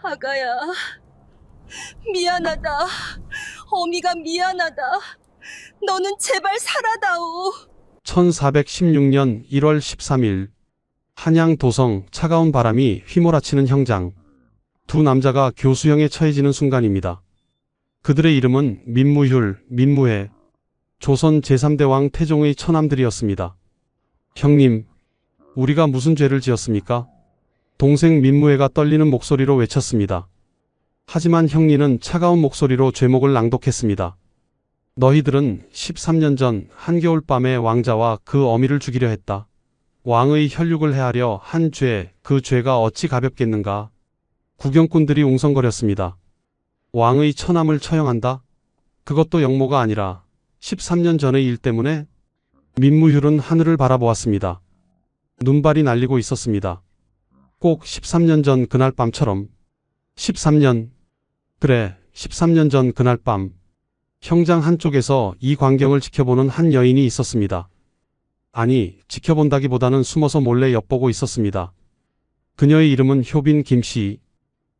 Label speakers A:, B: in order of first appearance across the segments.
A: 아가야, 미안하다. 어미가 미안하다. 너는 제발 살아다오.
B: 1416년 1월 13일 한양 도성 차가운 바람이 휘몰아치는 형장. 두 남자가 교수형에 처해지는 순간입니다. 그들의 이름은 민무휼, 민무회, 조선 제3대 왕 태종의 처남들이었습니다. 형님, 우리가 무슨 죄를 지었습니까? 동생 민무회가 떨리는 목소리로 외쳤습니다. 하지만 형리는 차가운 목소리로 죄목을 낭독했습니다. 너희들은 13년 전 한겨울밤에 왕자와 그 어미를 죽이려 했다. 왕의 혈육을 해하려 한 죄, 그 죄가 어찌 가볍겠는가? 구경꾼들이 웅성거렸습니다. 왕의 처남을 처형한다? 그것도 영모가 아니라 13년 전의 일 때문에? 민무휼은 하늘을 바라보았습니다. 눈발이 날리고 있었습니다. 꼭 13년 전 그날 밤처럼. 13년. 그래, 13년 전 그날 밤. 형장 한쪽에서 이 광경을 지켜보는 한 여인이 있었습니다. 아니, 지켜본다기보다는 숨어서 몰래 엿보고 있었습니다. 그녀의 이름은 효빈 김씨.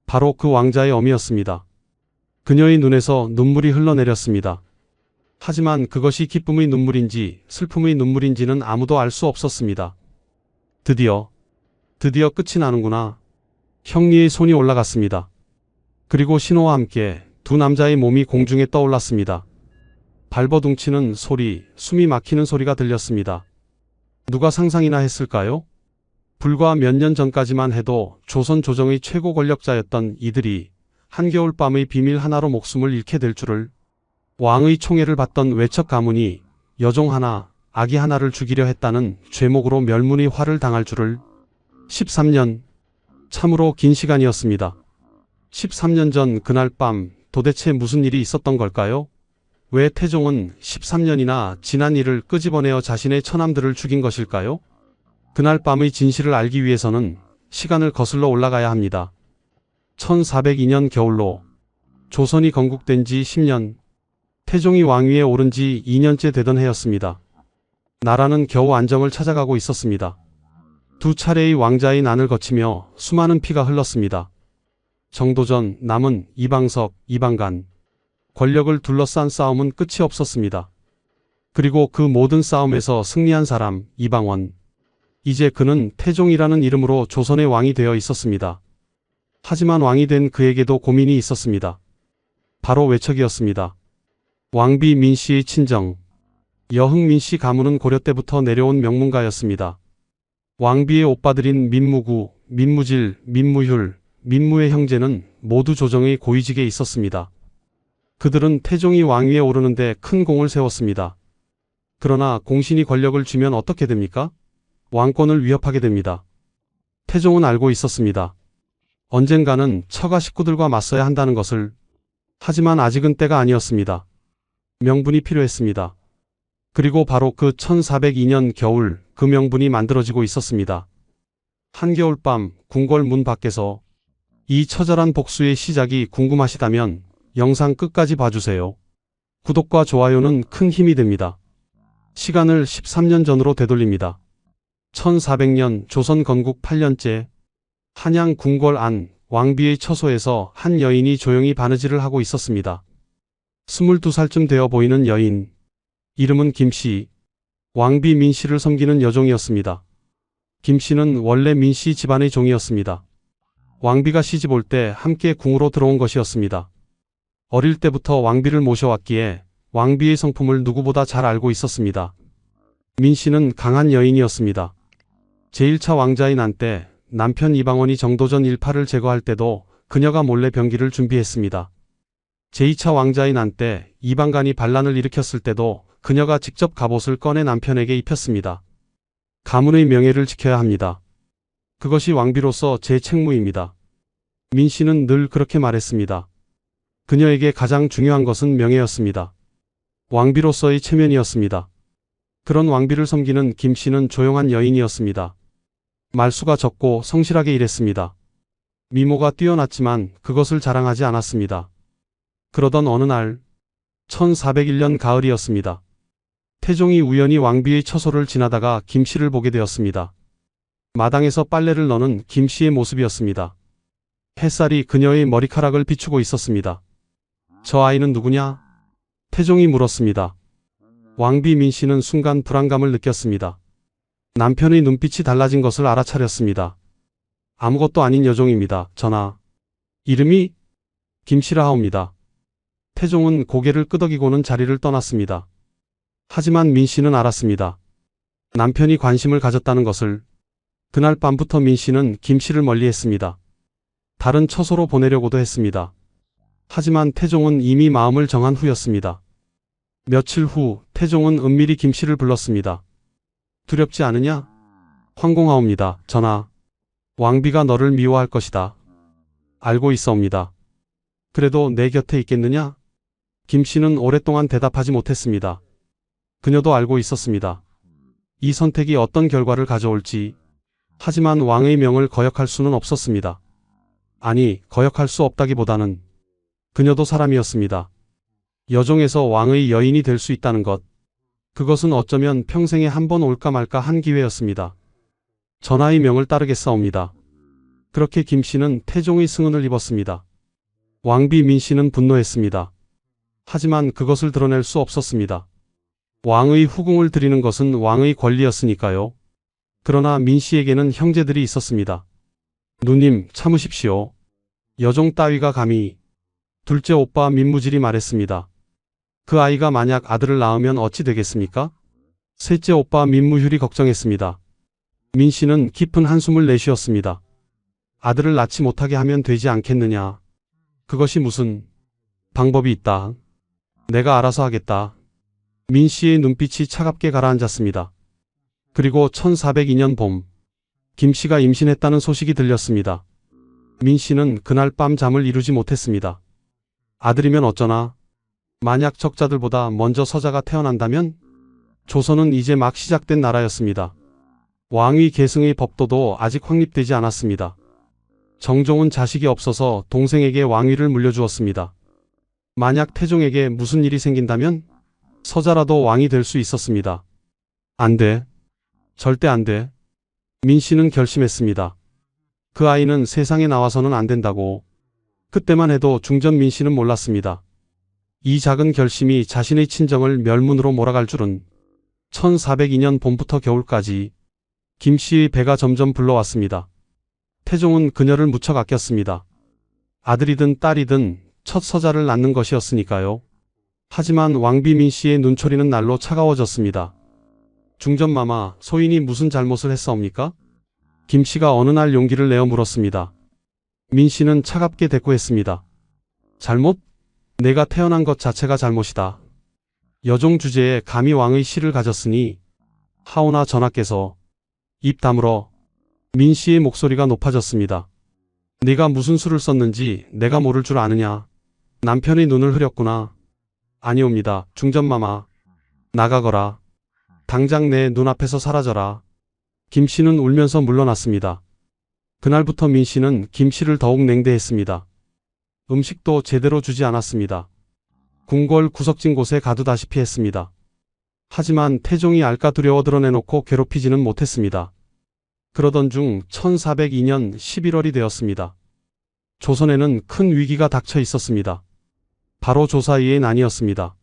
B: 바로 그 왕자의 어미였습니다. 그녀의 눈에서 눈물이 흘러내렸습니다. 하지만 그것이 기쁨의 눈물인지 슬픔의 눈물인지는 아무도 알 수 없었습니다. 드디어 끝이 나는구나. 형리의 손이 올라갔습니다. 그리고 신호와 함께 두 남자의 몸이 공중에 떠올랐습니다. 발버둥치는 소리, 숨이 막히는 소리가 들렸습니다. 누가 상상이나 했을까요? 불과 몇 년 전까지만 해도 조선 조정의 최고 권력자였던 이들이 한겨울밤의 비밀 하나로 목숨을 잃게 될 줄을. 왕의 총애를 받던 외척 가문이 여종 하나, 아기 하나를 죽이려 했다는 죄목으로 멸문의 화를 당할 줄을. 13년. 참으로 긴 시간이었습니다. 13년 전 그날 밤 도대체 무슨 일이 있었던 걸까요? 왜 태종은 13년이나 지난 일을 끄집어내어 자신의 처남들을 죽인 것일까요? 그날 밤의 진실을 알기 위해서는 시간을 거슬러 올라가야 합니다. 1402년 겨울로 조선이 건국된 지 10년, 태종이 왕위에 오른 지 2년째 되던 해였습니다. 나라는 겨우 안정을 찾아가고 있었습니다. 두 차례의 왕자의 난을 거치며 수많은 피가 흘렀습니다. 정도전, 남은, 이방석, 이방간. 권력을 둘러싼 싸움은 끝이 없었습니다. 그리고 그 모든 싸움에서 승리한 사람, 이방원. 이제 그는 태종이라는 이름으로 조선의 왕이 되어 있었습니다. 하지만 왕이 된 그에게도 고민이 있었습니다. 바로 외척이었습니다. 왕비 민씨의 친정. 여흥 민씨 가문은 고려 때부터 내려온 명문가였습니다. 왕비의 오빠들인 민무구, 민무질, 민무휼, 민무의 형제는 모두 조정의 고위직에 있었습니다. 그들은 태종이 왕위에 오르는데 큰 공을 세웠습니다. 그러나 공신이 권력을 쥐면 어떻게 됩니까? 왕권을 위협하게 됩니다. 태종은 알고 있었습니다. 언젠가는 처가 식구들과 맞서야 한다는 것을. 하지만 아직은 때가 아니었습니다. 명분이 필요했습니다. 그리고 바로 그 1402년 겨울 그 명분이 만들어지고 있었습니다. 한겨울밤 궁궐 문 밖에서. 이 처절한 복수의 시작이 궁금하시다면 영상 끝까지 봐주세요. 구독과 좋아요는 큰 힘이 됩니다. 시간을 13년 전으로 되돌립니다. 1400년 조선 건국 8년째 한양 궁궐 안 왕비의 처소에서 한 여인이 조용히 바느질을 하고 있었습니다. 22살쯤 되어 보이는 여인. 이름은 김씨. 왕비 민씨를 섬기는 여종이었습니다. 김씨는 원래 민씨 집안의 종이었습니다. 왕비가 시집 올 때 함께 궁으로 들어온 것이었습니다. 어릴 때부터 왕비를 모셔왔기에 왕비의 성품을 누구보다 잘 알고 있었습니다. 민씨는 강한 여인이었습니다. 제1차 왕자의 난 때 남편 이방원이 정도전 일파를 제거할 때도 그녀가 몰래 병기를 준비했습니다. 제2차 왕자의 난 때 이방간이 반란을 일으켰을 때도 그녀가 직접 갑옷을 꺼내 남편에게 입혔습니다. 가문의 명예를 지켜야 합니다. 그것이 왕비로서 제 책무입니다. 민씨는 늘 그렇게 말했습니다. 그녀에게 가장 중요한 것은 명예였습니다. 왕비로서의 체면이었습니다. 그런 왕비를 섬기는 김씨는 조용한 여인이었습니다. 말수가 적고 성실하게 일했습니다. 미모가 뛰어났지만 그것을 자랑하지 않았습니다. 그러던 어느 날 1401년 가을이었습니다. 태종이 우연히 왕비의 처소를 지나다가 김씨를 보게 되었습니다. 마당에서 빨래를 넣는 김씨의 모습이었습니다. 햇살이 그녀의 머리카락을 비추고 있었습니다. 저 아이는 누구냐? 태종이 물었습니다. 왕비 민 씨는 순간 불안감을 느꼈습니다. 남편의 눈빛이 달라진 것을 알아차렸습니다. 아무것도 아닌 여종입니다. 전하. 이름이 김씨라 하옵니다. 태종은 고개를 끄덕이고는 자리를 떠났습니다. 하지만 민 씨는 알았습니다. 남편이 관심을 가졌다는 것을. 그날 밤부터 민 씨는 김 씨를 멀리했습니다. 다른 처소로 보내려고도 했습니다. 하지만 태종은 이미 마음을 정한 후였습니다. 며칠 후 태종은 은밀히 김 씨를 불렀습니다. 두렵지 않으냐? 황공하옵니다. 전하. 왕비가 너를 미워할 것이다. 알고 있사옵니다. 그래도 내 곁에 있겠느냐? 김 씨는 오랫동안 대답하지 못했습니다. 그녀도 알고 있었습니다. 이 선택이 어떤 결과를 가져올지. 하지만 왕의 명을 거역할 수는 없었습니다. 아니, 거역할 수 없다기보다는 그녀도 사람이었습니다. 여종에서 왕의 여인이 될 수 있다는 것. 그것은 어쩌면 평생에 한 번 올까 말까 한 기회였습니다. 전하의 명을 따르겠사옵니다. 그렇게 김 씨는 태종의 승은을 입었습니다. 왕비 민 씨는 분노했습니다. 하지만 그것을 드러낼 수 없었습니다. 왕의 후궁을 드리는 것은 왕의 권리였으니까요. 그러나 민 씨에게는 형제들이 있었습니다. 누님, 참으십시오. 여종 따위가 감히. 둘째 오빠 민무질이 말했습니다. 그 아이가 만약 아들을 낳으면 어찌 되겠습니까? 셋째 오빠 민무휼이 걱정했습니다. 민 씨는 깊은 한숨을 내쉬었습니다. 아들을 낳지 못하게 하면 되지 않겠느냐. 그것이 무슨 방법이 있다. 내가 알아서 하겠다. 민 씨의 눈빛이 차갑게 가라앉았습니다. 그리고 1402년 봄, 김 씨가 임신했다는 소식이 들렸습니다. 민 씨는 그날 밤 잠을 이루지 못했습니다. 아들이면 어쩌나? 만약 적자들보다 먼저 서자가 태어난다면? 조선은 이제 막 시작된 나라였습니다. 왕위 계승의 법도도 아직 확립되지 않았습니다. 정종은 자식이 없어서 동생에게 왕위를 물려주었습니다. 만약 태종에게 무슨 일이 생긴다면 서자라도 왕이 될 수 있었습니다. 안 돼. 절대 안 돼. 민 씨는 결심했습니다. 그 아이는 세상에 나와서는 안 된다고. 그때만 해도 중전 민 씨는 몰랐습니다. 이 작은 결심이 자신의 친정을 멸문으로 몰아갈 줄은. 1402년 봄부터 겨울까지 김 씨의 배가 점점 불러왔습니다. 태종은 그녀를 무척 아꼈습니다. 아들이든 딸이든 첫 서자를 낳는 것이었으니까요. 하지만 왕비 민 씨의 눈초리는 날로 차가워졌습니다. 중전마마, 소인이 무슨 잘못을 했사옵니까? 김 씨가 어느 날 용기를 내어 물었습니다. 민 씨는 차갑게 대꾸했습니다. 잘못? 내가 태어난 것 자체가 잘못이다. 여종 주제에 감히 왕의 씨를 가졌으니 하오나 전하께서. 입 다물어. 민 씨의 목소리가 높아졌습니다. 네가 무슨 수를 썼는지 내가 모를 줄 아느냐. 남편의 눈을 흐렸구나. 아니옵니다. 중전마마. 나가거라. 당장 내 눈앞에서 사라져라. 김 씨는 울면서 물러났습니다. 그날부터 민 씨는 김 씨를 더욱 냉대했습니다. 음식도 제대로 주지 않았습니다. 궁궐 구석진 곳에 가두다시피 했습니다. 하지만 태종이 알까 두려워 드러내놓고 괴롭히지는 못했습니다. 그러던 중 1402년 11월이 되었습니다. 조선에는 큰 위기가 닥쳐 있었습니다. 바로 조사이의 난이었습니다.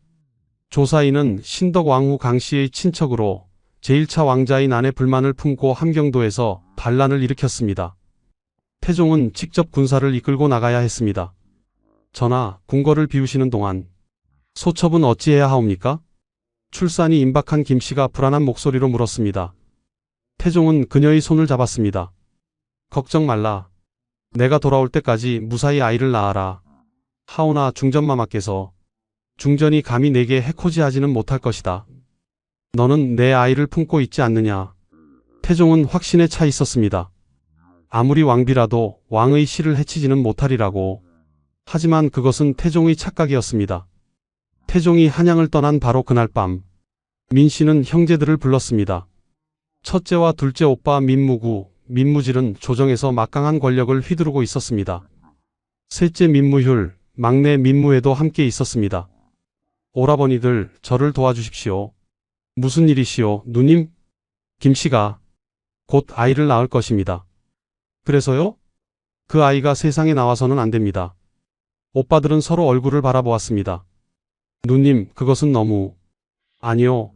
B: 조사이는 신덕왕후 강씨의 친척으로 제1차 왕자의 난에 불만을 품고 함경도에서 반란을 일으켰습니다. 태종은 직접 군사를 이끌고 나가야 했습니다. 전하, 궁궐을 비우시는 동안 소첩은 어찌해야 하옵니까? 출산이 임박한 김 씨가 불안한 목소리로 물었습니다. 태종은 그녀의 손을 잡았습니다. 걱정 말라. 내가 돌아올 때까지 무사히 아이를 낳아라. 하오나 중전마마께서. 중전이 감히 내게 해코지하지는 못할 것이다. 너는 내 아이를 품고 있지 않느냐. 태종은 확신에 차 있었습니다. 아무리 왕비라도 왕의 씨를 해치지는 못하리라고. 하지만 그것은 태종의 착각이었습니다. 태종이 한양을 떠난 바로 그날 밤, 민 씨는 형제들을 불렀습니다. 첫째와 둘째 오빠 민무구, 민무질은 조정에서 막강한 권력을 휘두르고 있었습니다. 셋째 민무휼, 막내 민무회도 함께 있었습니다. 오라버니들, 저를 도와주십시오. 무슨 일이시오, 누님? 김씨가 곧 아이를 낳을 것입니다. 그래서요? 그 아이가 세상에 나와서는 안 됩니다. 오빠들은 서로 얼굴을 바라보았습니다. 누님, 그것은 너무... 아니요.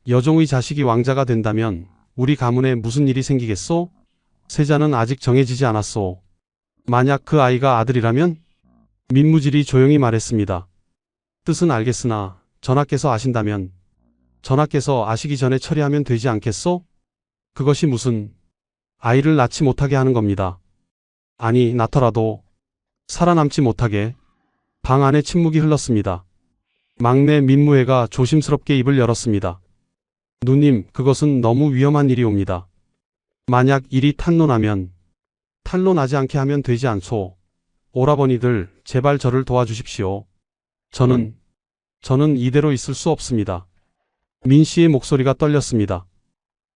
B: 여종의 자식이 왕자가 된다면 우리 가문에 무슨 일이 생기겠소? 세자는 아직 정해지지 않았소. 만약 그 아이가 아들이라면? 민무질이 조용히 말했습니다. 뜻은 알겠으나 전하께서 아신다면 전하께서 아시기 전에 처리하면 되지 않겠소? 그것이 무슨 아이를 낳지 못하게 하는 겁니다. 아니, 낳더라도 살아남지 못하게. 방 안에 침묵이 흘렀습니다. 막내 민무회가 조심스럽게 입을 열었습니다. 누님, 그것은 너무 위험한 일이옵니다. 만약 일이 탄로나면 탄로나지 않게 하면 되지 않소. 오라버니들, 제발 저를 도와주십시오. 저는 이대로 있을 수 없습니다. 민 씨의 목소리가 떨렸습니다.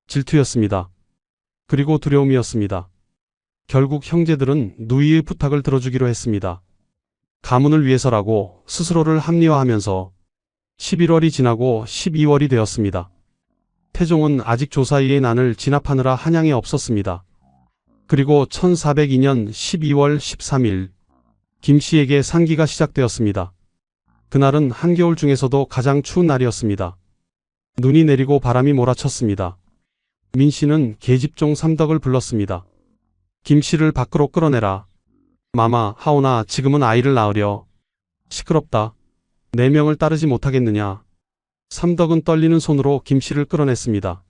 B: 질투였습니다. 그리고 두려움이었습니다. 결국 형제들은 누이의 부탁을 들어주기로 했습니다. 가문을 위해서라고 스스로를 합리화하면서 11월이 지나고 12월이 되었습니다. 태종은 아직 조사이의 난을 진압하느라 한양에 없었습니다. 그리고 1402년 12월 13일 김 씨에게 산기가 시작되었습니다. 그날은 한겨울 중에서도 가장 추운 날이었습니다. 눈이 내리고 바람이 몰아쳤습니다. 민 씨는 계집종 삼덕을 불렀습니다. 김 씨를 밖으로 끌어내라. 마마, 하오나 지금은 아이를 낳으려. 시끄럽다. 내 명을 따르지 못하겠느냐. 삼덕은 떨리는 손으로 김 씨를 끌어냈습니다.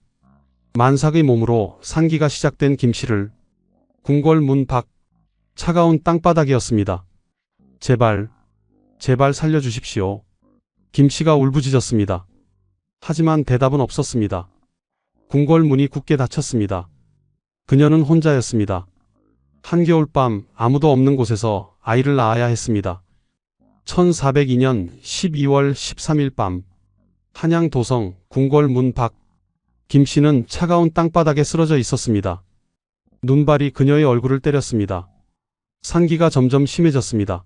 B: 만삭의 몸으로 산기가 시작된 김 씨를 궁궐 문 밖 차가운 땅바닥이었습니다. 제발 살려주십시오. 김 씨가 울부짖었습니다. 하지만 대답은 없었습니다. 궁궐 문이 굳게 닫혔습니다. 그녀는 혼자였습니다. 한겨울밤 아무도 없는 곳에서 아이를 낳아야 했습니다. 1402년 12월 13일 밤 한양 도성 궁궐 문 밖 김 씨는 차가운 땅바닥에 쓰러져 있었습니다. 눈발이 그녀의 얼굴을 때렸습니다. 산기가 점점 심해졌습니다.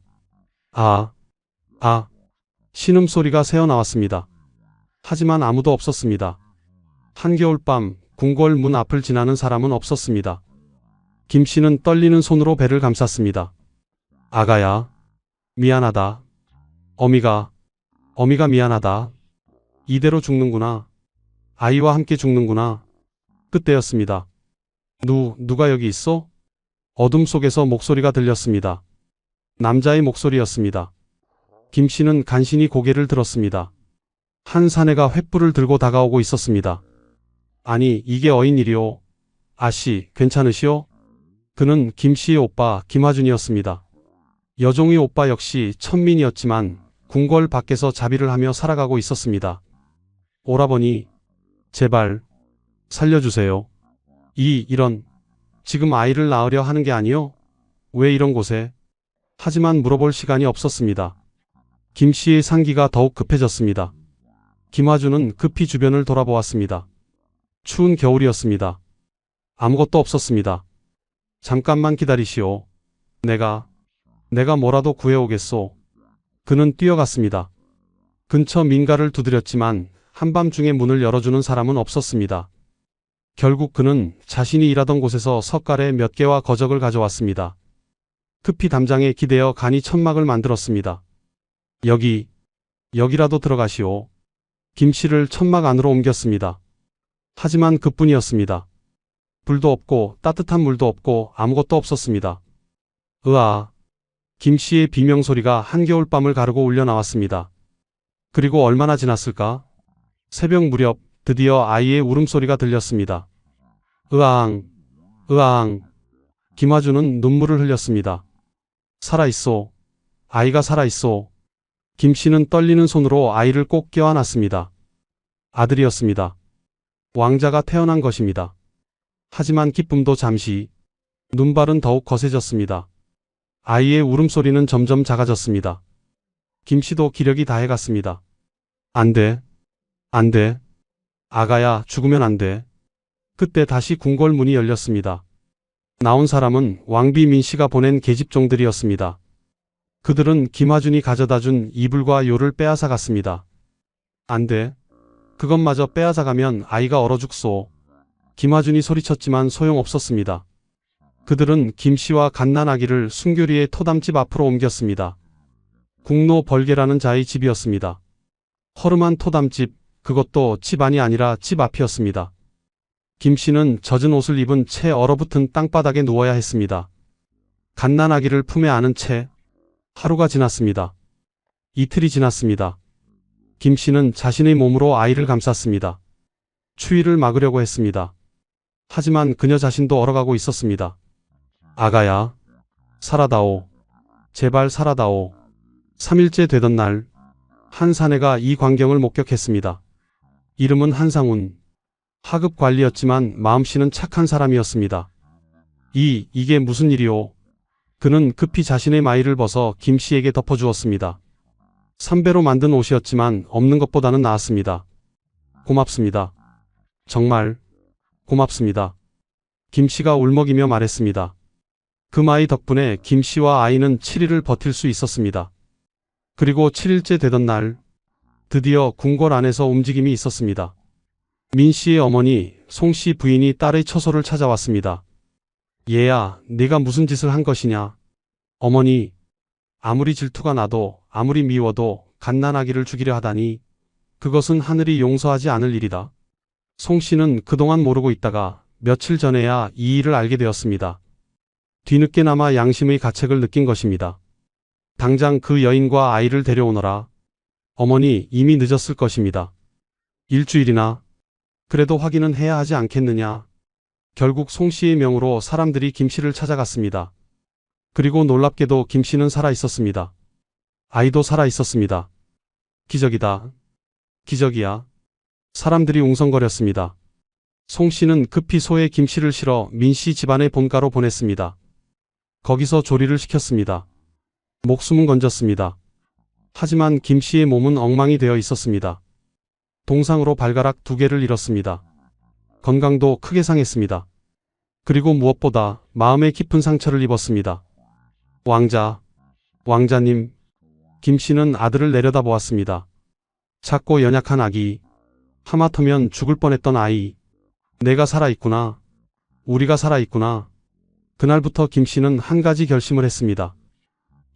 B: 신음소리가 새어나왔습니다. 하지만 아무도 없었습니다. 한겨울밤 궁궐 문 앞을 지나는 사람은 없었습니다. 김 씨는 떨리는 손으로 배를 감쌌습니다. 아가야, 미안하다. 어미가 미안하다. 이대로 죽는구나. 아이와 함께 죽는구나. 그때였습니다. 누가 여기 있어? 어둠 속에서 목소리가 들렸습니다. 남자의 목소리였습니다. 김 씨는 간신히 고개를 들었습니다. 한 사내가 횃불을 들고 다가오고 있었습니다. 아니, 이게 어인일이오. 아씨, 괜찮으시오? 그는 김 씨의 오빠 김하준이었습니다. 여종의 오빠 역시 천민이었지만 궁궐 밖에서 자비를 하며 살아가고 있었습니다. 오라버니, 제발 살려주세요. 이런 지금 아이를 낳으려 하는 게 아니요? 왜 이런 곳에? 하지만 물어볼 시간이 없었습니다. 김 씨의 상기가 더욱 급해졌습니다. 김하준은 급히 주변을 돌아보았습니다. 추운 겨울이었습니다. 아무것도 없었습니다. 잠깐만 기다리시오. 내가 뭐라도 구해오겠소. 그는 뛰어갔습니다. 근처 민가를 두드렸지만 한밤중에 문을 열어주는 사람은 없었습니다. 결국 그는 자신이 일하던 곳에서 석갈에 몇 개와 거적을 가져왔습니다. 급히 담장에 기대어 간이 천막을 만들었습니다. 여기라도 들어가시오. 김 씨를 천막 안으로 옮겼습니다. 하지만 그뿐이었습니다. 불도 없고 따뜻한 물도 없고 아무것도 없었습니다. 으아. 김 씨의 비명소리가 한겨울밤을 가르고 울려 나왔습니다. 그리고 얼마나 지났을까? 새벽 무렵 드디어 아이의 울음소리가 들렸습니다. 으아앙. 김하준은 눈물을 흘렸습니다. 살아있소. 아이가 살아있소. 김 씨는 떨리는 손으로 아이를 꼭 껴안았습니다. 아들이었습니다. 왕자가 태어난 것입니다. 하지만 기쁨도 잠시, 눈발은 더욱 거세졌습니다. 아이의 울음소리는 점점 작아졌습니다. 김 씨도 기력이 다해갔습니다. 안 돼. 아가야, 죽으면 안 돼. 그때 다시 궁궐 문이 열렸습니다. 나온 사람은 왕비 민 씨가 보낸 계집종들이었습니다. 그들은 김하준이 가져다준 이불과 요를 빼앗아 갔습니다. 안 돼. 그것마저 빼앗아 가면 아이가 얼어 죽소. 김하준이 소리쳤지만 소용없었습니다. 그들은 김 씨와 갓난아기를 순교리의 토담집 앞으로 옮겼습니다. 국노 벌게라는 자의 집이었습니다. 허름한 토담집, 그것도 집안이 아니라 집 앞이었습니다. 김 씨는 젖은 옷을 입은 채 얼어붙은 땅바닥에 누워야 했습니다. 갓난아기를 품에 안은 채 하루가 지났습니다. 이틀이 지났습니다. 김 씨는 자신의 몸으로 아이를 감쌌습니다. 추위를 막으려고 했습니다. 하지만 그녀 자신도 얼어가고 있었습니다. 아가야, 살아다오. 제발 살아다오. 3일째 되던 날, 한 사내가 이 광경을 목격했습니다. 이름은 한상훈. 하급 관리였지만 마음씨는 착한 사람이었습니다. 이게 무슨 일이오? 그는 급히 자신의 마이를 벗어 김 씨에게 덮어주었습니다. 삼배로 만든 옷이었지만 없는 것보다는 나았습니다. 고맙습니다. 정말 고맙습니다. 김 씨가 울먹이며 말했습니다. 그 마이 덕분에 김 씨와 아이는 7일을 버틸 수 있었습니다. 그리고 7일째 되던 날, 드디어 궁궐 안에서 움직임이 있었습니다. 민 씨의 어머니, 송 씨 부인이 딸의 처소를 찾아왔습니다. 얘야, 네가 무슨 짓을 한 것이냐? 어머니, 아무리 질투가 나도 아무리 미워도 갓난아기를 죽이려 하다니 그것은 하늘이 용서하지 않을 일이다. 송 씨는 그동안 모르고 있다가 며칠 전에야 이 일을 알게 되었습니다. 뒤늦게나마 양심의 가책을 느낀 것입니다. 당장 그 여인과 아이를 데려오너라. 어머니, 이미 늦었을 것입니다. 일주일이나 그래도 확인은 해야 하지 않겠느냐. 결국 송 씨의 명으로 사람들이 김 씨를 찾아갔습니다. 그리고 놀랍게도 김 씨는 살아 있었습니다. 아이도 살아 있었습니다. 기적이다. 기적이야. 사람들이 웅성거렸습니다. 송 씨는 급히 소에 김 씨를 실어 민 씨 집안의 본가로 보냈습니다. 거기서 조리를 시켰습니다. 목숨은 건졌습니다. 하지만 김 씨의 몸은 엉망이 되어 있었습니다. 동상으로 발가락 2개를 잃었습니다. 건강도 크게 상했습니다. 그리고 무엇보다 마음에 깊은 상처를 입었습니다. 왕자님. 김 씨는 아들을 내려다보았습니다. 작고 연약한 아기. 하마터면 죽을 뻔했던 아이. 내가 살아있구나. 우리가 살아있구나. 그날부터 김 씨는 한 가지 결심을 했습니다.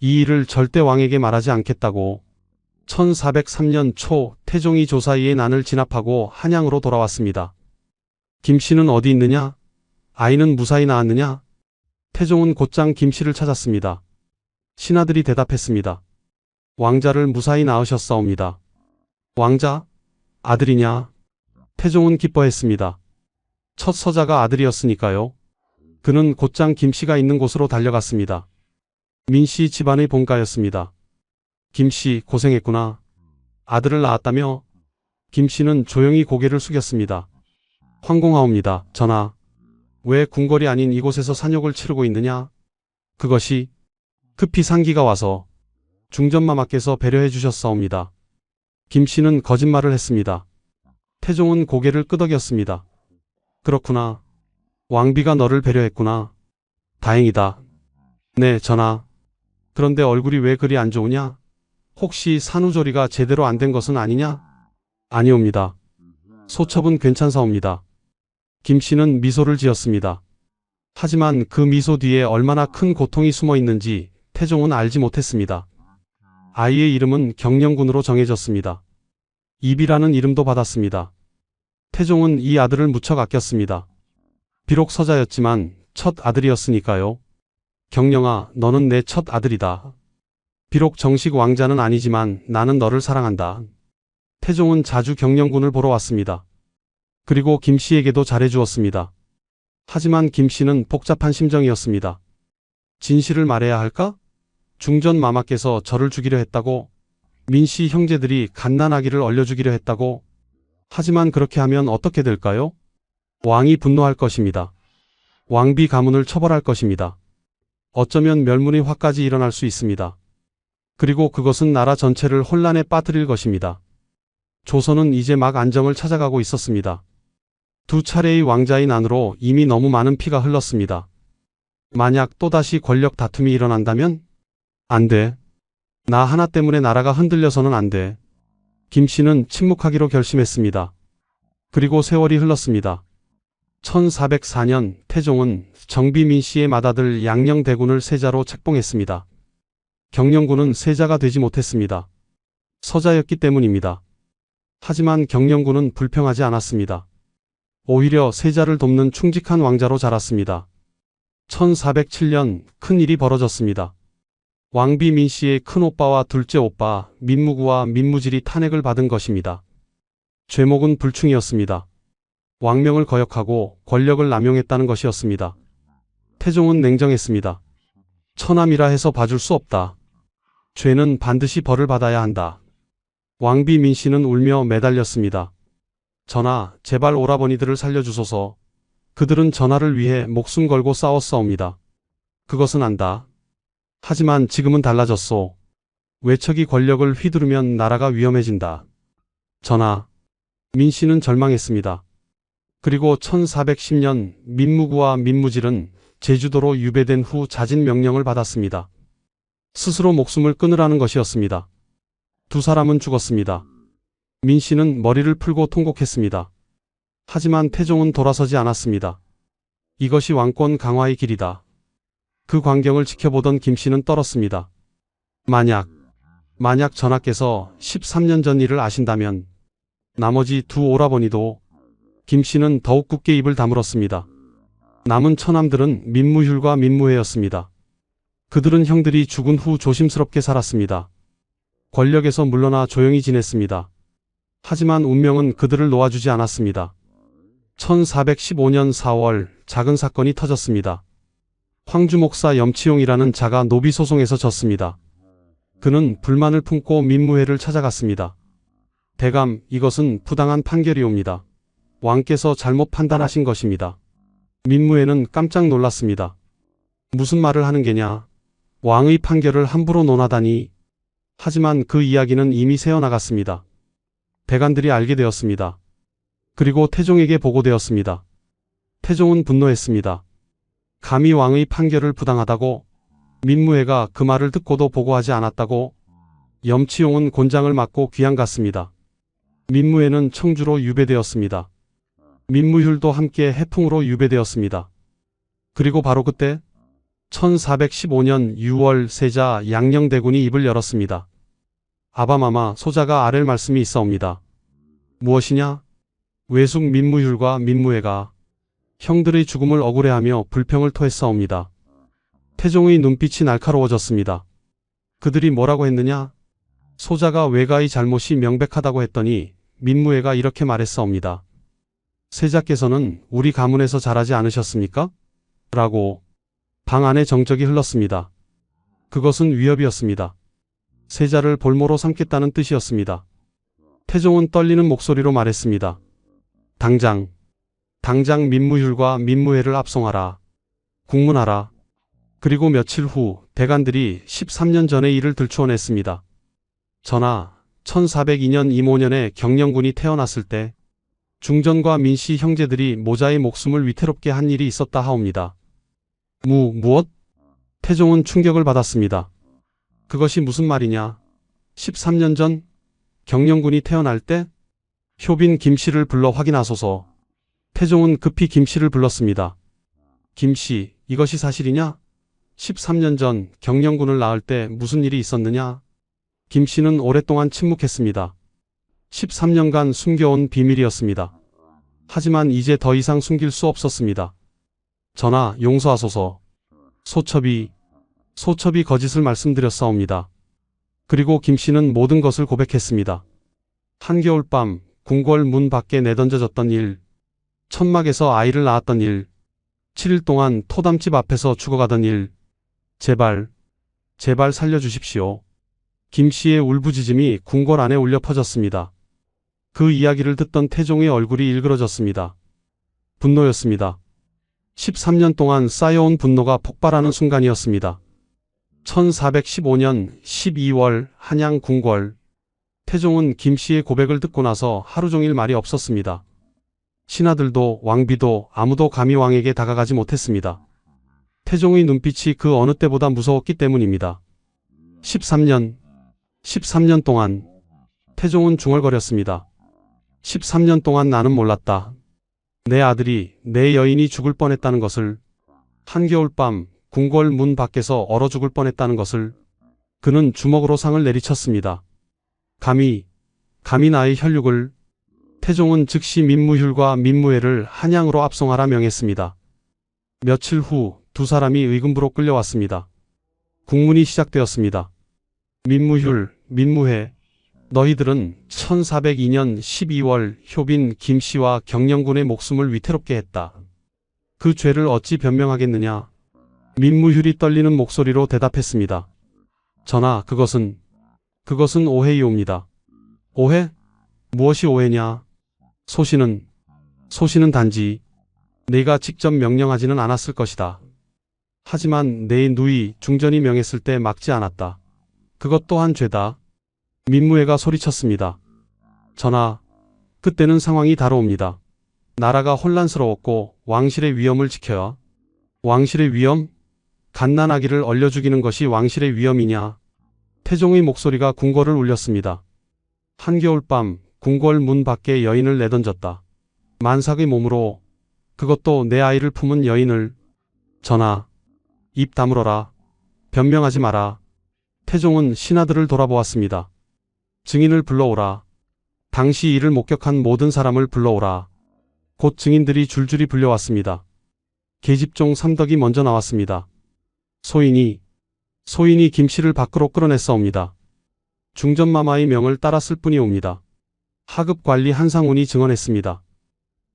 B: 이 일을 절대 왕에게 말하지 않겠다고. 1403년 초 태종이 조사이의 난을 진압하고 한양으로 돌아왔습니다. 김 씨는 어디 있느냐? 아이는 무사히 나았느냐? 태종은 곧장 김 씨를 찾았습니다. 신하들이 대답했습니다. 왕자를 무사히 낳으셨사옵니다. 왕자? 아들이냐? 태종은 기뻐했습니다. 첫 서자가 아들이었으니까요. 그는 곧장 김 씨가 있는 곳으로 달려갔습니다. 민 씨 집안의 본가였습니다. 김 씨 고생했구나. 아들을 낳았다며? 김 씨는 조용히 고개를 숙였습니다. 황공하옵니다. 전하. 왜 궁궐이 아닌 이곳에서 산욕을 치르고 있느냐? 그것이 급히 상기가 와서 중전마마께서 배려해 주셨사옵니다. 김 씨는 거짓말을 했습니다. 태종은 고개를 끄덕였습니다. 그렇구나. 왕비가 너를 배려했구나. 다행이다. 네, 전하. 그런데 얼굴이 왜 그리 안 좋으냐? 혹시 산후조리가 제대로 안 된 것은 아니냐? 아니옵니다. 소첩은 괜찮사옵니다. 김 씨는 미소를 지었습니다. 하지만 그 미소 뒤에 얼마나 큰 고통이 숨어 있는지 태종은 알지 못했습니다. 아이의 이름은 경령군으로 정해졌습니다. 입이라는 이름도 받았습니다. 태종은 이 아들을 무척 아꼈습니다. 비록 서자였지만 첫 아들이었으니까요. 경령아, 너는 내 첫 아들이다. 비록 정식 왕자는 아니지만 나는 너를 사랑한다. 태종은 자주 경령군을 보러 왔습니다. 그리고 김 씨에게도 잘해주었습니다. 하지만 김 씨는 복잡한 심정이었습니다. 진실을 말해야 할까? 중전 마마께서 저를 죽이려 했다고? 민 씨 형제들이 갓난아기를 얼려주기려 했다고? 하지만 그렇게 하면 어떻게 될까요? 왕이 분노할 것입니다. 왕비 가문을 처벌할 것입니다. 어쩌면 멸문의 화까지 일어날 수 있습니다. 그리고 그것은 나라 전체를 혼란에 빠뜨릴 것입니다. 조선은 이제 막 안정을 찾아가고 있었습니다. 2차례의 왕자의 난으로 이미 너무 많은 피가 흘렀습니다. 만약 또다시 권력 다툼이 일어난다면? 안 돼. 나 하나 때문에 나라가 흔들려서는 안 돼. 김 씨는 침묵하기로 결심했습니다. 그리고 세월이 흘렀습니다. 1404년 태종은 정비민 씨의 맏아들 양녕대군을 세자로 책봉했습니다. 경영군은 세자가 되지 못했습니다. 서자였기 때문입니다. 하지만 경영군은 불평하지 않았습니다. 오히려 세자를 돕는 충직한 왕자로 자랐습니다. 1407년 큰 일이 벌어졌습니다. 왕비 민 씨의 큰오빠와 둘째 오빠 민무구와 민무질이 탄핵을 받은 것입니다. 죄목은 불충이었습니다. 왕명을 거역하고 권력을 남용했다는 것이었습니다. 태종은 냉정했습니다. 처남이라 해서 봐줄 수 없다. 죄는 반드시 벌을 받아야 한다. 왕비 민 씨는 울며 매달렸습니다. 전하, 제발 오라버니들을 살려주소서. 그들은 전하를 위해 목숨 걸고 싸웠사옵니다. 그것은 안다. 하지만 지금은 달라졌소. 외척이 권력을 휘두르면 나라가 위험해진다. 전하, 민 씨는 절망했습니다. 그리고 1410년 민무구와 민무질은 제주도로 유배된 후 자진 명령을 받았습니다. 스스로 목숨을 끊으라는 것이었습니다. 두 사람은 죽었습니다. 민 씨는 머리를 풀고 통곡했습니다. 하지만 태종은 돌아서지 않았습니다. 이것이 왕권 강화의 길이다. 그 광경을 지켜보던 김 씨는 떨었습니다. 만약 전하께서 13년 전 일을 아신다면 나머지 두 오라버니도. 김 씨는 더욱 굳게 입을 다물었습니다. 남은 처남들은 민무휼과 민무회였습니다. 그들은 형들이 죽은 후 조심스럽게 살았습니다. 권력에서 물러나 조용히 지냈습니다. 하지만 운명은 그들을 놓아주지 않았습니다. 1415년 4월 작은 사건이 터졌습니다. 황주 목사 염치용이라는 자가 노비 소송에서 졌습니다. 그는 불만을 품고 민무회를 찾아갔습니다. 대감, 이것은 부당한 판결이옵니다. 왕께서 잘못 판단하신 것입니다. 민무회는 깜짝 놀랐습니다. 무슨 말을 하는 게냐? 왕의 판결을 함부로 논하다니. 하지만 그 이야기는 이미 새어나갔습니다. 대관들이 알게 되었습니다. 그리고 태종에게 보고되었습니다. 태종은 분노했습니다. 감히 왕의 판결을 부당하다고? 민무회가 그 말을 듣고도 보고하지 않았다고? 염치용은 곤장을 맞고 귀양갔습니다. 민무회는 청주로 유배되었습니다. 민무휼도 함께 해풍으로 유배되었습니다. 그리고 바로 그때 1415년 6월 세자 양녕대군이 입을 열었습니다. 아바마마, 소자가 아랠 말씀이 있사옵니다. 무엇이냐? 외숙 민무휼과 민무회가 형들의 죽음을 억울해하며 불평을 토했사옵니다. 태종의 눈빛이 날카로워졌습니다. 그들이 뭐라고 했느냐? 소자가 외가의 잘못이 명백하다고 했더니 민무회가 이렇게 말했사옵니다. 세자께서는 우리 가문에서 자라지 않으셨습니까? 라고. 방 안에 정적이 흘렀습니다. 그것은 위협이었습니다. 세자를 볼모로 삼겠다는 뜻이었습니다. 태종은 떨리는 목소리로 말했습니다. 당장 민무휼과 민무회를 압송하라. 국문하라. 그리고 며칠 후 대관들이 13년 전의 일을 들추어냈습니다. 전하, 1402년 임오년에 경영군이 태어났을 때 중전과 민씨 형제들이 모자의 목숨을 위태롭게 한 일이 있었다 하옵니다. 무엇? 태종은 충격을 받았습니다. 그것이 무슨 말이냐? 13년 전 경영군이 태어날 때? 효빈 김씨를 불러 확인하소서. 태종은 급히 김씨를 불렀습니다. 김씨, 이것이 사실이냐? 13년 전 경영군을 낳을 때 무슨 일이 있었느냐? 김씨는 오랫동안 침묵했습니다. 13년간 숨겨온 비밀이었습니다. 하지만 이제 더 이상 숨길 수 없었습니다. 전하, 용서하소서. 소첩이 거짓을 말씀드렸사옵니다. 그리고 김씨는 모든 것을 고백했습니다. 한겨울밤 궁궐 문 밖에 내던져졌던 일, 천막에서 아이를 낳았던 일, 7일 동안 토담집 앞에서 죽어가던 일, 제발 살려주십시오. 김씨의 울부짖음이 궁궐 안에 울려 퍼졌습니다. 그 이야기를 듣던 태종의 얼굴이 일그러졌습니다. 분노였습니다. 13년 동안 쌓여온 분노가 폭발하는 순간이었습니다. 1415년 12월 한양 궁궐. 태종은 김씨의 고백을 듣고 나서 하루 종일 말이 없었습니다. 신하들도 왕비도 아무도 감히 왕에게 다가가지 못했습니다. 태종의 눈빛이 그 어느 때보다 무서웠기 때문입니다. 13년 동안 태종은 중얼거렸습니다. 13년 동안 나는 몰랐다. 내 아들이 내 여인이 죽을 뻔했다는 것을, 한겨울밤 궁궐 문 밖에서 얼어 죽을 뻔했다는 것을 그는 주먹으로 상을 내리쳤습니다. 감히 나의 혈육을. 태종은 즉시 민무휴과 민무회를 한양으로 압송하라 명했습니다. 며칠 후 두 사람이 의금부로 끌려왔습니다. 국문이 시작되었습니다. 민무휴, 민무회, 너희들은 1402년 12월 효빈 김씨와 경영군의 목숨을 위태롭게 했다. 그 죄를 어찌 변명하겠느냐? 민무휴이 떨리는 목소리로 대답했습니다. 전하, 그것은 오해이옵니다. 오해? 무엇이 오해냐? 소신은 단지 내가 직접 명령하지는 않았을 것이다. 하지만 내 누이 중전이 명했을 때 막지 않았다. 그것 또한 죄다. 민무회가 소리쳤습니다. 전하, 그때는 상황이 다르옵니다. 나라가 혼란스러웠고 왕실의 위엄을 지켜야. 왕실의 위엄? 갓난아기를 얼려 죽이는 것이 왕실의 위엄이냐? 태종의 목소리가 궁궐을 울렸습니다. 한겨울밤 궁궐 문 밖에 여인을 내던졌다. 만삭의 몸으로, 그것도 내 아이를 품은 여인을. 전하, 입 다물어라. 변명하지 마라. 태종은 신하들을 돌아보았습니다. 증인을 불러오라. 당시 이를 목격한 모든 사람을 불러오라. 곧 증인들이 줄줄이 불려왔습니다. 계집종 삼덕이 먼저 나왔습니다. 소인이 김씨를 밖으로 끌어냈사옵니다. 중전마마의 명을 따랐을 뿐이옵니다. 하급관리 한상훈이 증언했습니다.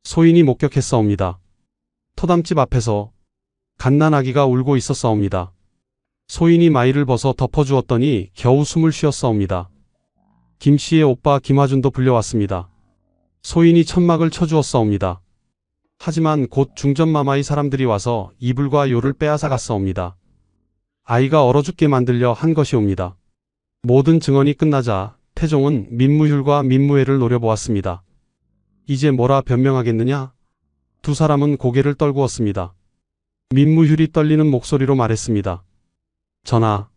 B: 소인이 목격했사옵니다. 토담집 앞에서 갓난아기가 울고 있었사옵니다. 소인이 마이를 벗어 덮어주었더니 겨우 숨을 쉬었사옵니다. 김씨의 오빠 김화준도 불려왔습니다. 소인이 천막을 쳐주었사옵니다. 하지만 곧 중전마마의 사람들이 와서 이불과 요를 빼앗아 갔사옵니다. 아이가 얼어 죽게 만들려 한 것이옵니다. 모든 증언이 끝나자 태종은 민무휴과 민무회를 노려보았습니다. 이제 뭐라 변명하겠느냐? 두 사람은 고개를 떨구었습니다. 민무휴이 떨리는 목소리로 말했습니다. 전하,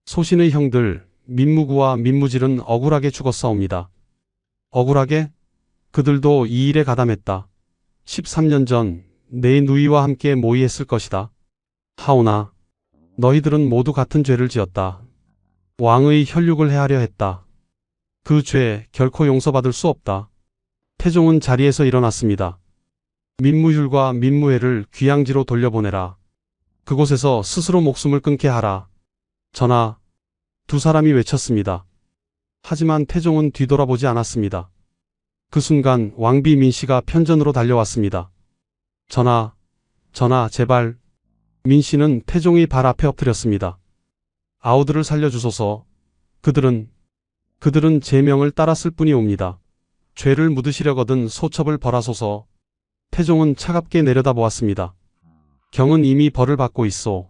B: 소신의 형들 민무구와 민무질은 억울하게 죽었사옵니다. 억울하게? 그들도 이 일에 가담했다. 13년 전 내 누이와 함께 모의했을 것이다. 하오나 너희들은 모두 같은 죄를 지었다. 왕의 혈육을 해하려 했다. 그 죄 결코 용서받을 수 없다. 태종은 자리에서 일어났습니다. 민무휴과 민무회를 귀양지로 돌려보내라. 그곳에서 스스로 목숨을 끊게 하라. 전하, 두 사람이 외쳤습니다. 하지만 태종은 뒤돌아보지 않았습니다. 그 순간 왕비 민씨가 편전으로 달려왔습니다. 전하, 제발. 민씨는 태종의 발 앞에 엎드렸습니다. 아우들을 살려주소서. 그들은 제 명을 따랐을 뿐이옵니다. 죄를 묻으시려거든 소첩을 벌하소서. 태종은 차갑게 내려다보았습니다. 경은 이미 벌을 받고 있소.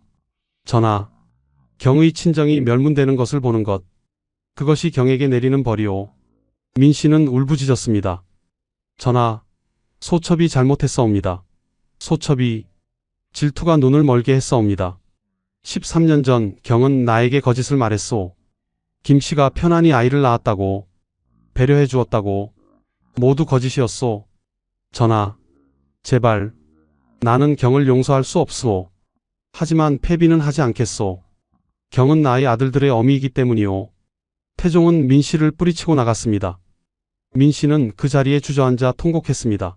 B: 전하, 경의 친정이 멸문되는 것을 보는 것, 그것이 경에게 내리는 벌이오. 민씨는 울부짖었습니다. 전하, 소첩이 잘못했사옵니다. 소첩이 질투가 눈을 멀게 했사옵니다. 13년 전 경은 나에게 거짓을 말했소. 김씨가 편안히 아이를 낳았다고, 배려해 주었다고. 모두 거짓이었소. 전하, 제발. 나는 경을 용서할 수 없소. 하지만 패비는 하지 않겠소. 경은 나의 아들들의 어미이기 때문이오. 태종은 민씨를 뿌리치고 나갔습니다. 민씨는 그 자리에 주저앉아 통곡했습니다.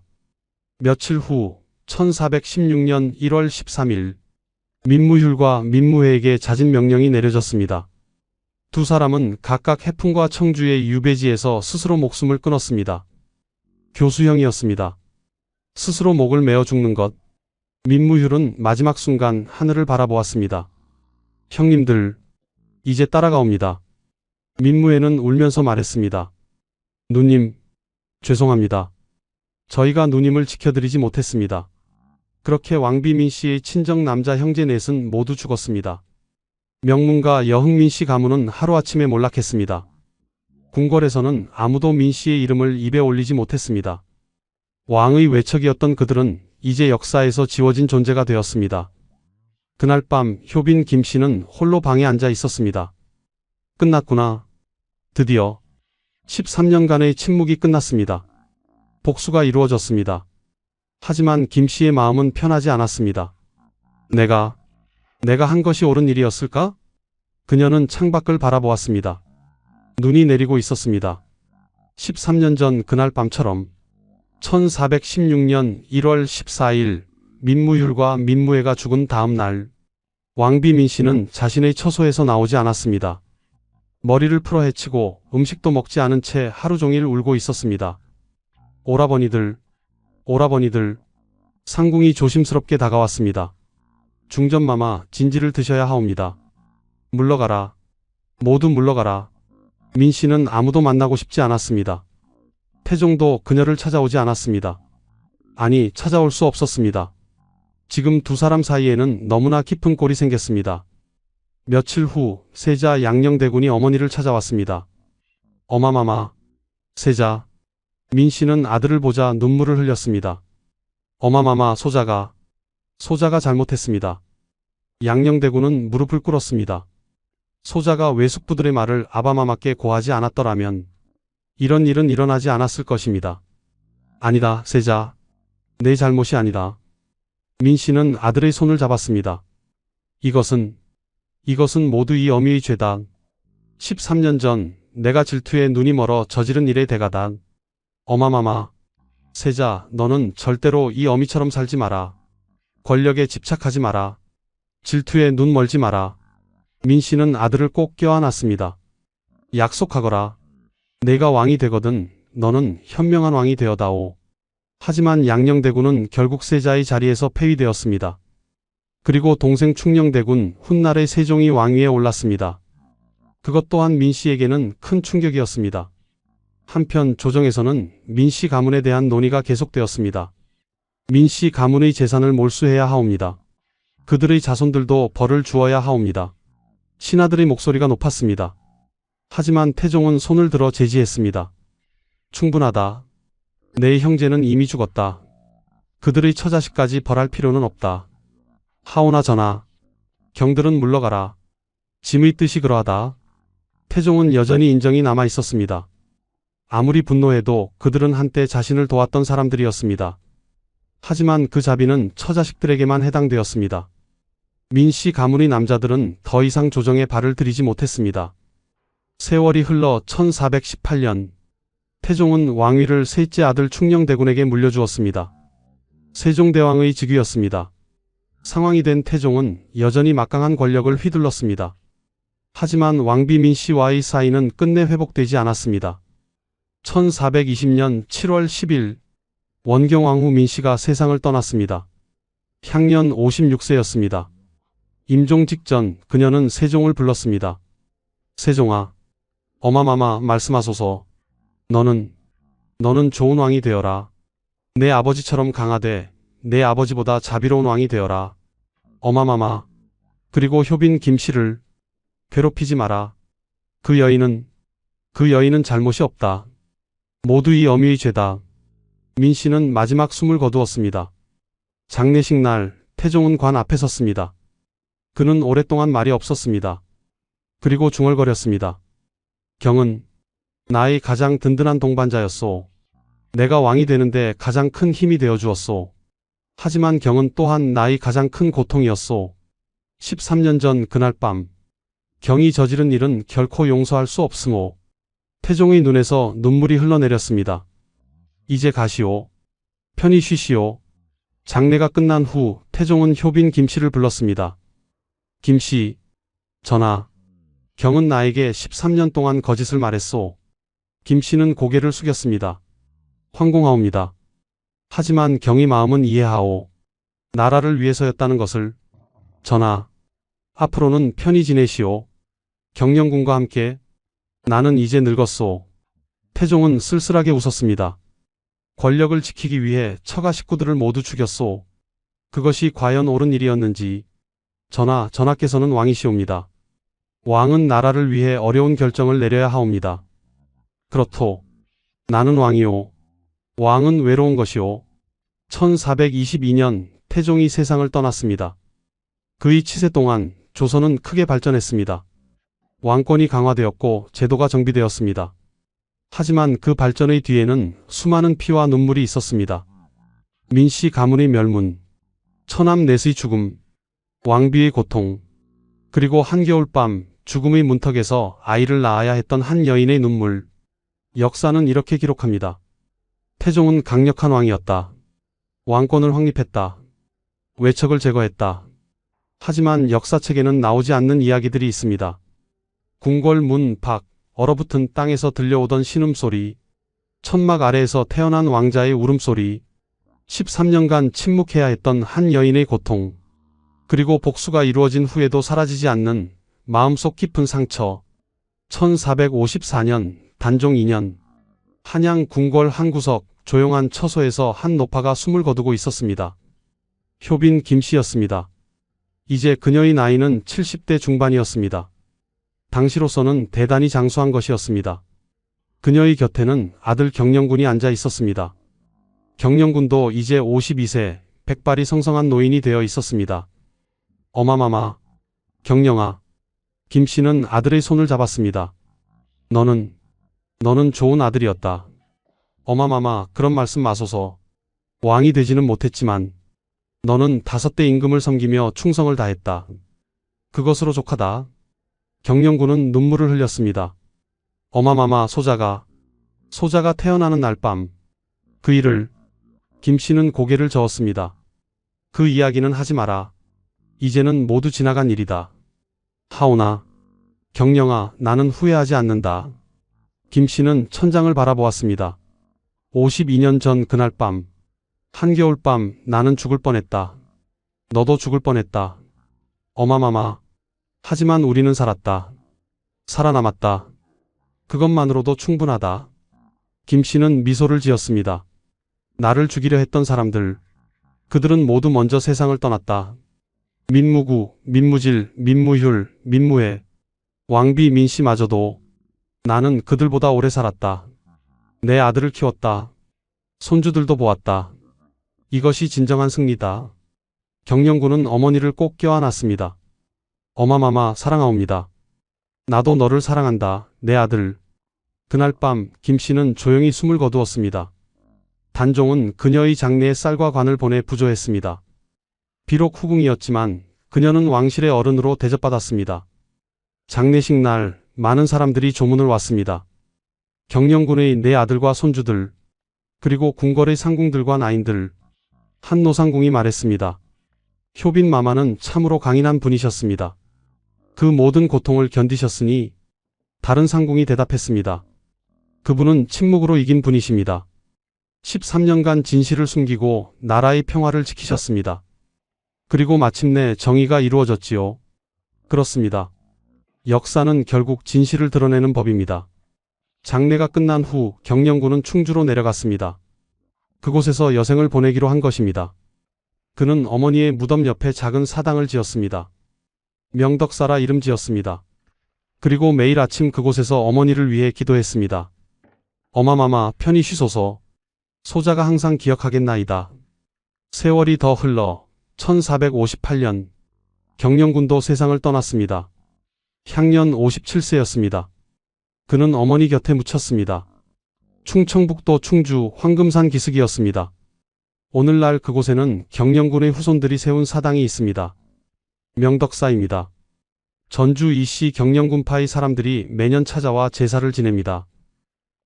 B: 며칠 후 1416년 1월 13일 민무휴과 민무회에게 자진 명령이 내려졌습니다. 두 사람은 각각 해풍과 청주의 유배지에서 스스로 목숨을 끊었습니다. 교수형이었습니다. 스스로 목을 메어 죽는 것. 민무휴는 마지막 순간 하늘을 바라보았습니다. 형님들, 이제 따라가옵니다. 민무회는 울면서 말했습니다. 누님, 죄송합니다. 저희가 누님을 지켜드리지 못했습니다. 그렇게 왕비민 씨의 친정 남자 형제 넷은 모두 죽었습니다. 명문가 여흥민 씨 가문은 하루아침에 몰락했습니다. 궁궐에서는 아무도 민 씨의 이름을 입에 올리지 못했습니다. 왕의 외척이었던 그들은 이제 역사에서 지워진 존재가 되었습니다. 그날 밤 효빈 김 씨는 홀로 방에 앉아 있었습니다. 끝났구나. 드디어 13년간의 침묵이 끝났습니다. 복수가 이루어졌습니다. 하지만 김 씨의 마음은 편하지 않았습니다. 내가 한 것이 옳은 일이었을까? 그녀는 창밖을 바라보았습니다. 눈이 내리고 있었습니다. 13년 전 그날 밤처럼 1416년 1월 14일 민무율과 민무애가 죽은 다음 날 왕비민 씨는 자신의 처소에서 나오지 않았습니다. 머리를 풀어 헤치고 음식도 먹지 않은 채 하루 종일 울고 있었습니다. 오라버니들, 상궁이 조심스럽게 다가왔습니다. 중전마마 진지를 드셔야 하옵니다. 물러가라. 모두 물러가라. 민 씨는 아무도 만나고 싶지 않았습니다. 태종도 그녀를 찾아오지 않았습니다. 아니, 찾아올 수 없었습니다. 지금 두 사람 사이에는 너무나 깊은 골이 생겼습니다. 며칠 후 세자 양녕대군이 어머니를 찾아왔습니다. 어마마마, 세자. 민 씨는 아들을 보자 눈물을 흘렸습니다. 어마마마, 소자가 잘못했습니다. 양녕대군은 무릎을 꿇었습니다. 소자가 외숙부들의 말을 아바마마께 고하지 않았더라면 이런 일은 일어나지 않았을 것입니다. 아니다, 세자. 내 잘못이 아니다. 민 씨는 아들의 손을 잡았습니다. 이것은 모두 이 어미의 죄다. 13년 전 내가 질투에 눈이 멀어 저지른 일의 대가다. 어마마마, 세자, 너는 절대로 이 어미처럼 살지 마라. 권력에 집착하지 마라. 질투에 눈 멀지 마라. 민 씨는 아들을 꼭 껴안았습니다. 약속하거라. 내가 왕이 되거든 너는 현명한 왕이 되어다오. 하지만 양녕대군은 결국 세자의 자리에서 폐위되었습니다. 그리고 동생 충녕대군 훗날의 세종이 왕위에 올랐습니다. 그것 또한 민 씨에게는 큰 충격이었습니다. 한편 조정에서는 민 씨 가문에 대한 논의가 계속되었습니다. 민 씨 가문의 재산을 몰수해야 하옵니다. 그들의 자손들도 벌을 주어야 하옵니다. 신하들의 목소리가 높았습니다. 하지만 태종은 손을 들어 제지했습니다. 충분하다. 내 형제는 이미 죽었다. 그들의 처자식까지 벌할 필요는 없다. 하오나 전하, 경들은 물러가라. 짐의 뜻이 그러하다. 태종은 여전히 인정이 남아 있었습니다. 아무리 분노해도 그들은 한때 자신을 도왔던 사람들이었습니다. 하지만 그 자비는 처자식들에게만 해당되었습니다. 민 씨 가문의 남자들은 더 이상 조정에 발을 들이지 못했습니다. 세월이 흘러 1418년 태종은 왕위를 셋째 아들 충녕대군에게 물려주었습니다. 세종대왕의 직위였습니다. 상왕이 된 태종은 여전히 막강한 권력을 휘둘렀습니다. 하지만 왕비 민 씨와의 사이는 끝내 회복되지 않았습니다. 1420년 7월 10일 원경왕 후 민 씨가 세상을 떠났습니다. 향년 56세였습니다. 임종 직전 그녀는 세종을 불렀습니다. 세종아, 어마마마 말씀하소서. 너는 좋은 왕이 되어라. 내 아버지처럼 강하되 내 아버지보다 자비로운 왕이 되어라. 어마마마. 그리고 효빈 김 씨를 괴롭히지 마라. 그 여인은 잘못이 없다. 모두 이 어미의 죄다. 민 씨는 마지막 숨을 거두었습니다. 장례식 날 태종은 관 앞에 섰습니다. 그는 오랫동안 말이 없었습니다. 그리고 중얼거렸습니다. 경은 나의 가장 든든한 동반자였소. 내가 왕이 되는데 가장 큰 힘이 되어 주었소. 하지만 경은 또한 나의 가장 큰 고통이었소. 13년 전 그날 밤 경이 저지른 일은 결코 용서할 수 없으모. 태종의 눈에서 눈물이 흘러내렸습니다. 이제 가시오. 편히 쉬시오. 장례가 끝난 후 태종은 효빈 김 씨를 불렀습니다. 김 씨, 전하. 경은 나에게 13년 동안 거짓을 말했소. 김 씨는 고개를 숙였습니다. 황공하옵니다. 하지만 경의 마음은 이해하오. 나라를 위해서였다는 것을. 전하, 앞으로는 편히 지내시오. 경영군과 함께. 나는 이제 늙었소. 태종은 쓸쓸하게 웃었습니다. 권력을 지키기 위해 처가 식구들을 모두 죽였소. 그것이 과연 옳은 일이었는지. 전하께서는 왕이시옵니다. 왕은 나라를 위해 어려운 결정을 내려야 하옵니다. 그렇소. 나는 왕이오. 왕은 외로운 것이오. 1422년 태종이 세상을 떠났습니다. 그의 치세 동안 조선은 크게 발전했습니다. 왕권이 강화되었고 제도가 정비되었습니다. 하지만 그 발전의 뒤에는 수많은 피와 눈물이 있었습니다. 민씨 가문의 멸문, 처남 넷의 죽음, 왕비의 고통, 그리고 한겨울밤 죽음의 문턱에서 아이를 낳아야 했던 한 여인의 눈물. 역사는 이렇게 기록합니다. 태종은 강력한 왕이었다. 왕권을 확립했다. 외척을 제거했다. 하지만 역사책에는 나오지 않는 이야기들이 있습니다. 궁궐 문 밖 얼어붙은 땅에서 들려오던 신음소리, 천막 아래에서 태어난 왕자의 울음소리, 13년간 침묵해야 했던 한 여인의 고통, 그리고 복수가 이루어진 후에도 사라지지 않는 마음속 깊은 상처. 1454년 단종 2년 한양 궁궐 한 구석 조용한 처소에서 한 노파가 숨을 거두고 있었습니다. 효빈 김씨였습니다. 이제 그녀의 나이는 70대 중반이었습니다. 당시로서는 대단히 장수한 것이었습니다. 그녀의 곁에는 아들 경영군이 앉아 있었습니다. 경영군도 이제 52세, 백발이 성성한 노인이 되어 있었습니다. 어마마마, 경영아. 김씨는 아들의 손을 잡았습니다. 너는 좋은 아들이었다. 어마마마, 그런 말씀 마소서. 왕이 되지는 못했지만 너는 5대 임금을 섬기며 충성을 다했다. 그것으로 족하다. 경영군은 눈물을 흘렸습니다. 어마마마, 소자가 태어나는 날 밤, 그 일을. 김씨는 고개를 저었습니다. 그 이야기는 하지 마라. 이제는 모두 지나간 일이다. 하오나, 경영아, 나는 후회하지 않는다. 김씨는 천장을 바라보았습니다. 52년 전 그날 밤, 한겨울밤 나는 죽을 뻔했다. 너도 죽을 뻔했다. 어마마마. 하지만 우리는 살았다. 살아남았다. 그것만으로도 충분하다. 김씨는 미소를 지었습니다. 나를 죽이려 했던 사람들, 그들은 모두 먼저 세상을 떠났다. 민무구, 민무질, 민무휼, 민무회, 왕비 민씨마저도. 나는 그들보다 오래 살았다. 내 아들을 키웠다. 손주들도 보았다. 이것이 진정한 승리다. 경영군은 어머니를 꼭 껴안았습니다. 어마마마, 사랑하옵니다. 나도 너를 사랑한다, 내 아들. 그날 밤 김씨는 조용히 숨을 거두었습니다. 단종은 그녀의 장례에 쌀과 관을 보내 부조했습니다. 비록 후궁이었지만 그녀는 왕실의 어른으로 대접받았습니다. 장례식 날 많은 사람들이 조문을 왔습니다. 경영군의 네 아들과 손주들, 그리고 궁궐의 상궁들과 나인들. 한 노상궁이 말했습니다. 효빈 마마는 참으로 강인한 분이셨습니다. 그 모든 고통을 견디셨으니. 다른 상궁이 대답했습니다. 그분은 침묵으로 이긴 분이십니다. 13년간 진실을 숨기고 나라의 평화를 지키셨습니다. 그리고 마침내 정의가 이루어졌지요. 그렇습니다. 역사는 결국 진실을 드러내는 법입니다. 장례가 끝난 후 경영군은 충주로 내려갔습니다. 그곳에서 여생을 보내기로 한 것입니다. 그는 어머니의 무덤 옆에 작은 사당을 지었습니다. 명덕사라 이름 지었습니다. 그리고 매일 아침 그곳에서 어머니를 위해 기도했습니다. 어마마마, 편히 쉬소서. 소자가 항상 기억하겠나이다. 세월이 더 흘러 1458년 경영군도 세상을 떠났습니다. 향년 57세였습니다. 그는 어머니 곁에 묻혔습니다. 충청북도 충주 황금산 기슭이었습니다. 오늘날 그곳에는 경영군의 후손들이 세운 사당이 있습니다. 명덕사입니다. 전주 이씨 경영군파의 사람들이 매년 찾아와 제사를 지냅니다.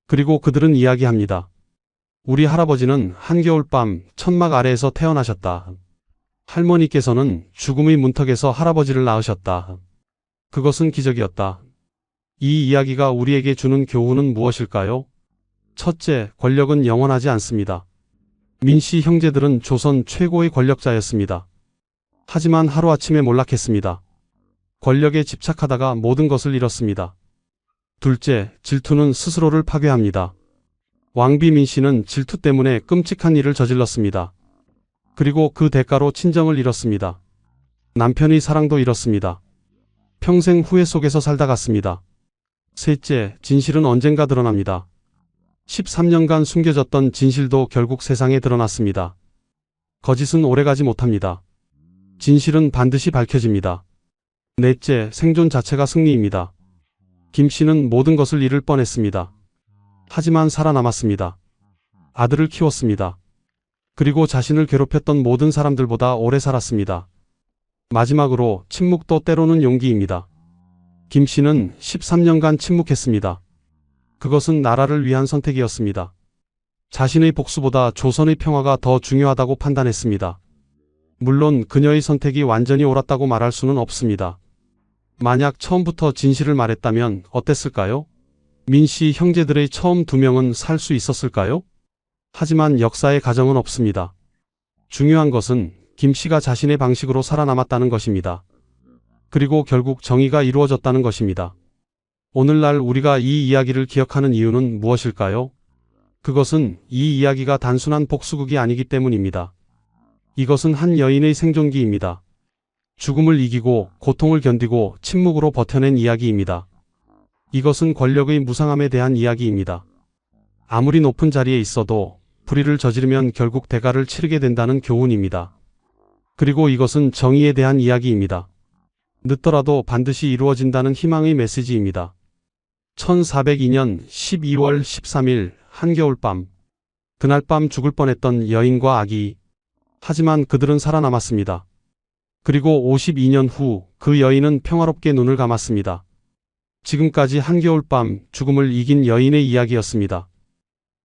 B: 그리고 그들은 이야기합니다. 우리 할아버지는 한겨울밤 천막 아래에서 태어나셨다. 할머니께서는 죽음의 문턱에서 할아버지를 낳으셨다. 그것은 기적이었다. 이 이야기가 우리에게 주는 교훈은 무엇일까요? 첫째, 권력은 영원하지 않습니다. 민씨 형제들은 조선 최고의 권력자였습니다. 하지만 하루아침에 몰락했습니다. 권력에 집착하다가 모든 것을 잃었습니다. 둘째, 질투는 스스로를 파괴합니다. 왕비 민씨는 질투 때문에 끔찍한 일을 저질렀습니다. 그리고 그 대가로 친정을 잃었습니다. 남편의 사랑도 잃었습니다. 평생 후회 속에서 살다 갔습니다. 셋째, 진실은 언젠가 드러납니다. 13년간 숨겨졌던 진실도 결국 세상에 드러났습니다. 거짓은 오래가지 못합니다. 진실은 반드시 밝혀집니다. 넷째, 생존 자체가 승리입니다. 김씨는 모든 것을 잃을 뻔했습니다. 하지만 살아남았습니다. 아들을 키웠습니다. 그리고 자신을 괴롭혔던 모든 사람들보다 오래 살았습니다. 마지막으로 침묵도 때로는 용기입니다. 김 씨는 13년간 침묵했습니다. 그것은 나라를 위한 선택이었습니다. 자신의 복수보다 조선의 평화가 더 중요하다고 판단했습니다. 물론 그녀의 선택이 완전히 옳았다고 말할 수는 없습니다. 만약 처음부터 진실을 말했다면 어땠을까요? 민 씨 형제들의 처음 2명은 살 수 있었을까요? 하지만 역사의 가정은 없습니다. 중요한 것은 김 씨가 자신의 방식으로 살아남았다는 것입니다. 그리고 결국 정의가 이루어졌다는 것입니다. 오늘날 우리가 이 이야기를 기억하는 이유는 무엇일까요? 그것은 이 이야기가 단순한 복수극이 아니기 때문입니다. 이것은 한 여인의 생존기입니다. 죽음을 이기고 고통을 견디고 침묵으로 버텨낸 이야기입니다. 이것은 권력의 무상함에 대한 이야기입니다. 아무리 높은 자리에 있어도 불의를 저지르면 결국 대가를 치르게 된다는 교훈입니다. 그리고 이것은 정의에 대한 이야기입니다. 늦더라도 반드시 이루어진다는 희망의 메시지입니다. 1402년 12월 13일 한겨울밤. 그날 밤 죽을 뻔했던 여인과 아기. 하지만 그들은 살아남았습니다. 그리고 52년 후 그 여인은 평화롭게 눈을 감았습니다. 지금까지 한겨울밤 죽음을 이긴 여인의 이야기였습니다.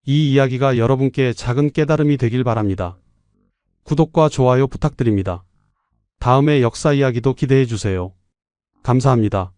B: 이 이야기가 여러분께 작은 깨달음이 되길 바랍니다. 구독과 좋아요 부탁드립니다. 다음의 역사 이야기도 기대해 주세요. 감사합니다.